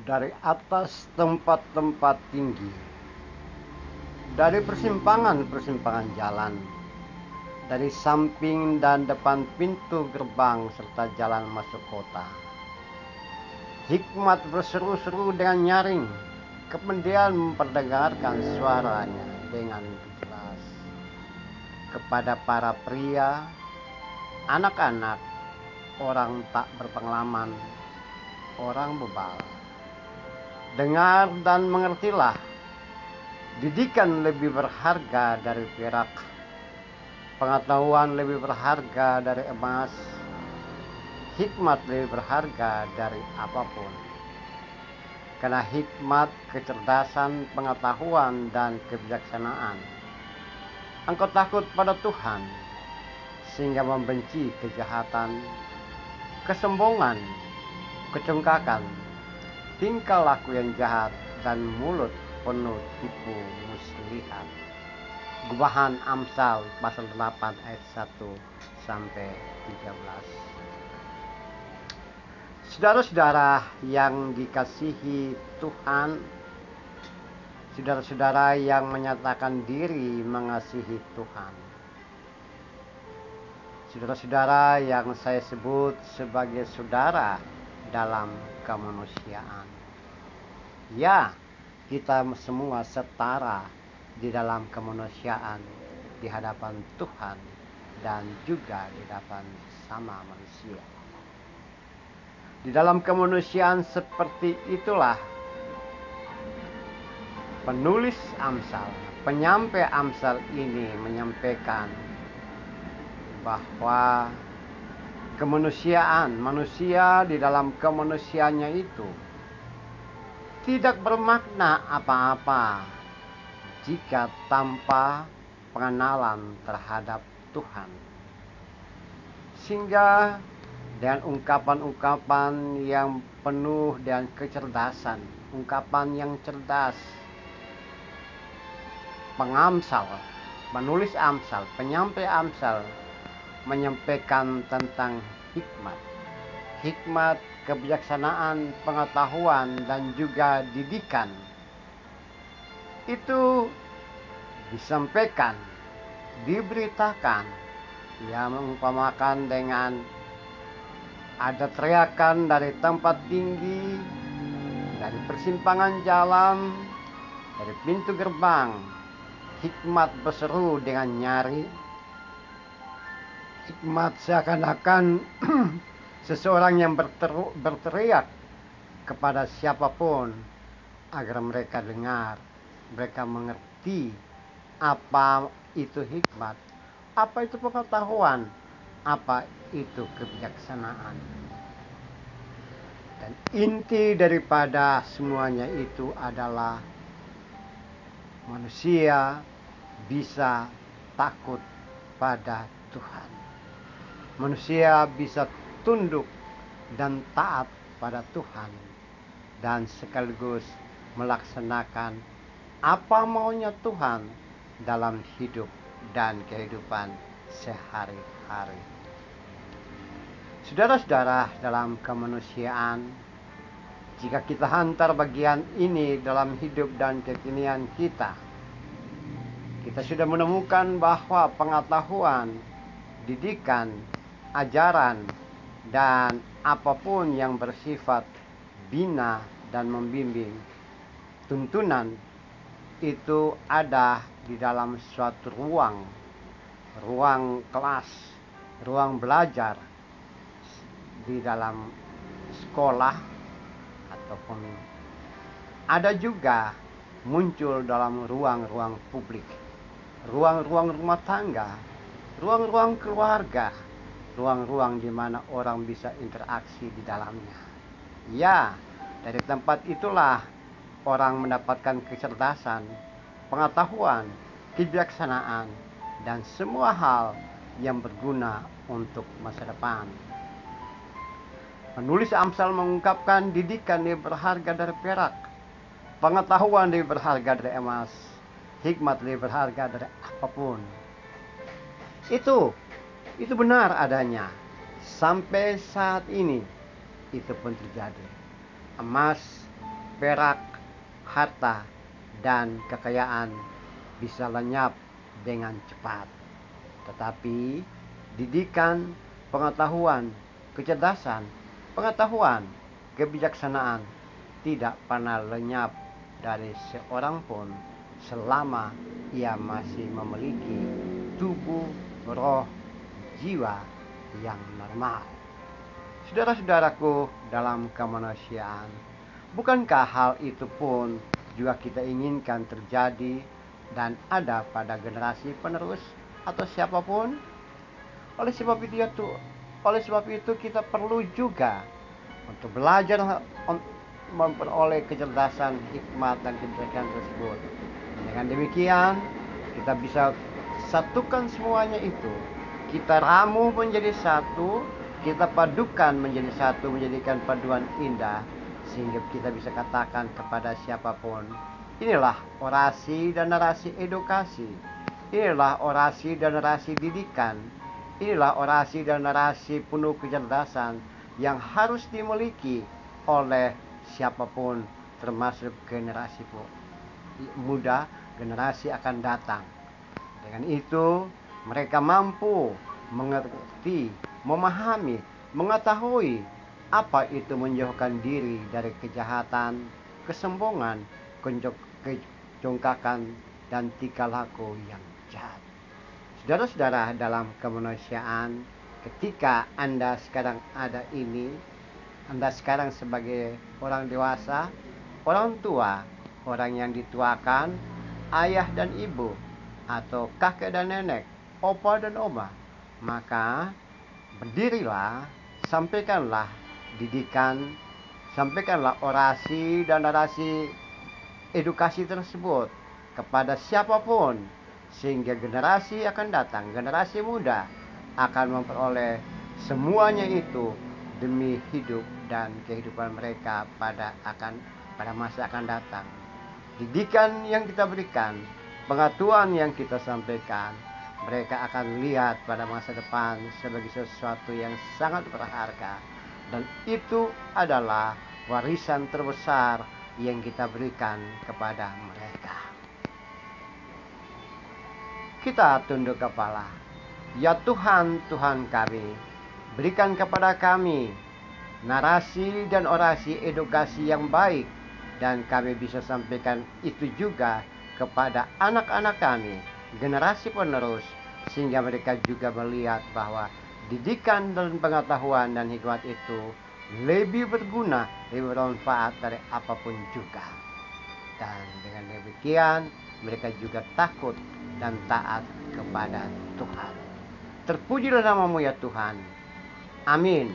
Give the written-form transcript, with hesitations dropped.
dari atas tempat-tempat tinggi, dari persimpangan-persimpangan jalan, dari samping dan depan pintu gerbang serta jalan masuk kota. Hikmat berseru-seru dengan nyaring, kemudian memperdengarkan suaranya dengan jelas kepada para pria, anak-anak, orang tak berpengalaman, orang bebal. Dengar dan mengertilah, didikan lebih berharga dari perak, pengetahuan lebih berharga dari emas, hikmat lebih berharga dari apapun. Karena hikmat, kecerdasan, pengetahuan, dan kebijaksanaan, engkau takut pada Tuhan, sehingga membenci kejahatan, kesombongan, kecongkakan, tingkah laku yang jahat, dan mulut penuh tipu muslihat. Gubahan Amsal pasal 8 ayat 1 sampai 13. Saudara-saudara yang dikasihi Tuhan, saudara-saudara yang menyatakan diri mengasihi Tuhan, saudara-saudara yang saya sebut sebagai saudara dalam kemanusiaan. Ya, kita semua setara di dalam kemanusiaan di hadapan Tuhan dan juga di hadapan sama manusia. Di dalam kemanusiaan seperti itulah penulis Amsal, penyampai Amsal ini menyampaikan bahwa kemanusiaan, manusia di dalam kemanusiaannya itu tidak bermakna apa-apa jika tanpa pengenalan terhadap Tuhan. Sehingga dengan ungkapan-ungkapan yang penuh dengan kecerdasan, ungkapan yang cerdas, pengamsal, penulis Amsal, penyampai Amsal menyampaikan tentang hikmat. Hikmat, kebijaksanaan, pengetahuan, dan juga didikan. Itu disampaikan, diberitakan, yang mengumpamakan dengan ada teriakan dari tempat tinggi, dari persimpangan jalan, dari pintu gerbang. Hikmat berseru dengan nyaring. Hikmat seakan-akan seseorang yang berteriak kepada siapapun agar mereka dengar, mereka mengerti apa itu hikmat, apa itu pengetahuan, apa itu kebijaksanaan. Dan inti daripada semuanya itu adalah manusia bisa takut pada Tuhan. Manusia bisa tunduk dan taat pada Tuhan dan sekaligus melaksanakan apa maunya Tuhan dalam hidup dan kehidupan sehari-hari. Saudara-saudara dalam kemanusiaan, jika kita hantar bagian ini dalam hidup dan kekinian kita sudah menemukan bahwa pengetahuan, didikan, ajaran, dan apapun yang bersifat bina dan membimbing, tuntunan itu ada di dalam suatu ruang kelas, ruang belajar di dalam sekolah, ataupun ada juga muncul dalam ruang-ruang publik, ruang-ruang rumah tangga, ruang-ruang keluarga, ruang-ruang di mana orang bisa interaksi di dalamnya. Ya, dari tempat itulah orang mendapatkan kecerdasan, pengetahuan, kebijaksanaan, dan semua hal yang berguna untuk masa depan. Penulis Amsal mengungkapkan didikan lebih berharga dari perak, pengetahuan lebih berharga dari emas, hikmat lebih berharga dari apapun. Itu benar adanya. Sampai saat ini itu pun terjadi. Emas, perak, harta, dan kekayaan bisa lenyap dengan cepat. Tetapi didikan, pengetahuan, kecerdasan, pengetahuan, kebijaksanaan tidak pernah lenyap dari seorang pun selama ia masih memiliki tubuh, roh, jiwa yang normal. Saudara-saudaraku dalam kemanusiaan, bukankah hal itu pun juga kita inginkan terjadi dan ada pada generasi penerus atau siapapun? Oleh sebab itu kita perlu juga untuk belajar memperoleh kecerdasan, hikmat, dan kebijaksanaan tersebut. Dengan demikian kita bisa satukan semuanya itu. Kita ramu menjadi satu, kita padukan menjadi satu, menjadikan paduan indah, sehingga kita bisa katakan kepada siapapun, inilah orasi dan narasi edukasi, inilah orasi dan narasi didikan, inilah orasi dan narasi penuh kecerdasan yang harus dimiliki oleh siapapun, termasuk generasi muda, generasi akan datang. Dengan itu mereka mampu mengerti, memahami, mengetahui apa itu menjauhkan diri dari kejahatan, kesombongan, kecongkakan, dan tingkah laku yang jahat. Saudara-saudara dalam kemanusiaan, ketika Anda sekarang ada ini, Anda sekarang sebagai orang dewasa, orang tua, orang yang dituakan, ayah dan ibu, atau kakek dan nenek, opa dan oma, maka berdirilah, sampaikanlah didikan, sampaikanlah orasi dan narasi edukasi tersebut kepada siapapun, sehingga generasi akan datang, generasi muda akan memperoleh semuanya itu demi hidup dan kehidupan mereka pada masa akan datang. Didikan yang kita berikan, pengetahuan yang kita sampaikan, mereka akan lihat pada masa depan sebagai sesuatu yang sangat berharga, dan itu adalah warisan terbesar yang kita berikan kepada mereka. Kita tunduk kepala. Ya Tuhan, Tuhan kami, berikan kepada kami narasi dan orasi edukasi yang baik, dan kami bisa sampaikan itu juga kepada anak-anak kami, generasi penerus, sehingga mereka juga melihat bahwa didikan dan pengetahuan dan hikmat itu lebih berguna, lebih bermanfaat dari apapun juga. Dan dengan demikian mereka juga takut dan taat kepada Tuhan. Terpujilah namamu ya Tuhan. Amin.